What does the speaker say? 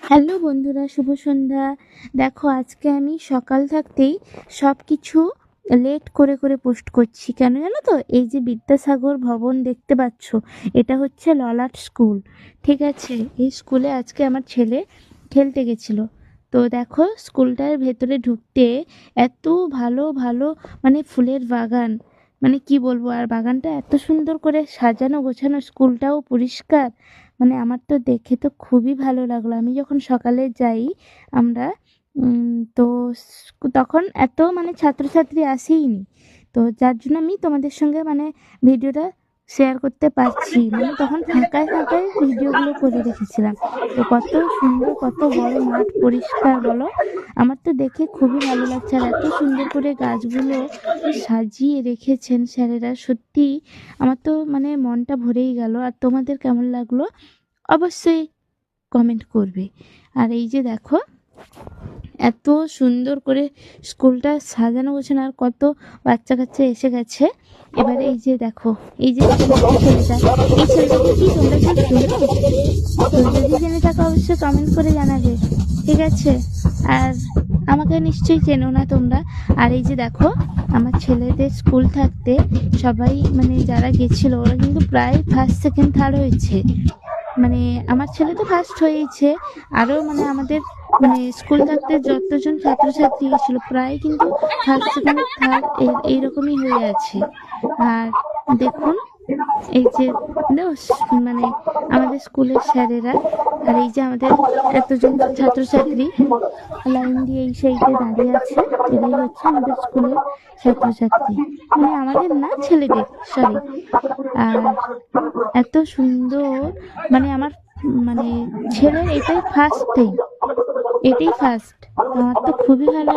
Hello বন্ধুরা, শুভ সন্ধ্যা। দেখো, আজকে আমি সকাল থাকতেই সব কিছু লেট করে করে পোস্ট করছি। কেন জানো তো? এই যে বিদ্যাসাগর ভবন দেখতে পাচ্ছ, এটা হচ্ছে ললাট স্কুল। ঠিক আছে, এই স্কুলে আজকে আমার ছেলে খেলতে গেছিলো। তো দেখো, স্কুলটার ভেতরে ঢুকতে এত ভালো ভালো মানে ফুলের বাগান, মানে কি বলবো। আর বাগানটা এত সুন্দর করে সাজানো গোছানো, স্কুলটাও পরিষ্কার। মানে আমার তো দেখে তো খুবই ভালো লাগলো। আমি যখন সকালে যাই আমরা, তো তখন এত মানে ছাত্রছাত্রী আসেইনি। তো যার জন্য আমি তোমাদের সঙ্গে মানে ভিডিওটা শেয়ার করতে পারছি, মানে তখন ফাঁকায় ফাঁকায় ভিডিওগুলো করে রেখেছিলাম। তো কত সুন্দর, কত বড় মাঠ, পরিষ্কার বলো। আমার তো দেখে খুবই ভালো লাগছে। আর এত সুন্দর করে গাছগুলো সাজিয়ে রেখেছেন স্যারেরা, সত্যি আমার তো মানে মনটা ভরেই গেল। আর তোমাদের কেমন লাগলো অবশ্যই কমেন্ট করবে। আর এই যে দেখো, এত সুন্দর করে স্কুলটা সাজানো গোছানো, আর কত বাচ্চা কাচ্চা এসে গেছে। এবারে এই যে দেখো, এই যে ছেলেটা, এই ছেলেটাকে কি তোমরা কেউ চেনো? তো যদি জেনে থাকো অবশ্যই কমেন্ট করে জানাবে, ঠিক আছে? আর আমাকে নিশ্চয়ই চেনো না তোমরা। আর এই যে দেখো, আমার ছেলেদের স্কুল থাকতে সবাই মানে যারা গেছিলো ওরা কিন্তু প্রায় ফার্স্ট সেকেন্ড থার্ড হয়েছে। মানে আমার ছেলে তো ফার্স্ট হয়েইছে, আরও মানে আমাদের মানে স্কুল থাকতে যতজন ছাত্রছাত্রী ছিল প্রায় কিন্তু ফার্স্ট সেকেন্ড থার্ড এইরকমই হয়ে আছে। আর দেখুন, এই যে মানে আমাদের স্কুলের স্যারেরা, আর এই যে আমাদের এতজন ছাত্রছাত্রী লাইন দিয়ে এই সাইডে দাঁড়িয়ে আছে, এরাই হচ্ছে আমাদের স্কুলের ছাত্রছাত্রী, মানে আমাদের না, ছেলেদের, সরি। আর এত সুন্দর, মানে আমার মানে ছেলের এটাই ফার্স্ট টাইম, এটাই ফার্স্ট। আমার তো খুবই ভালো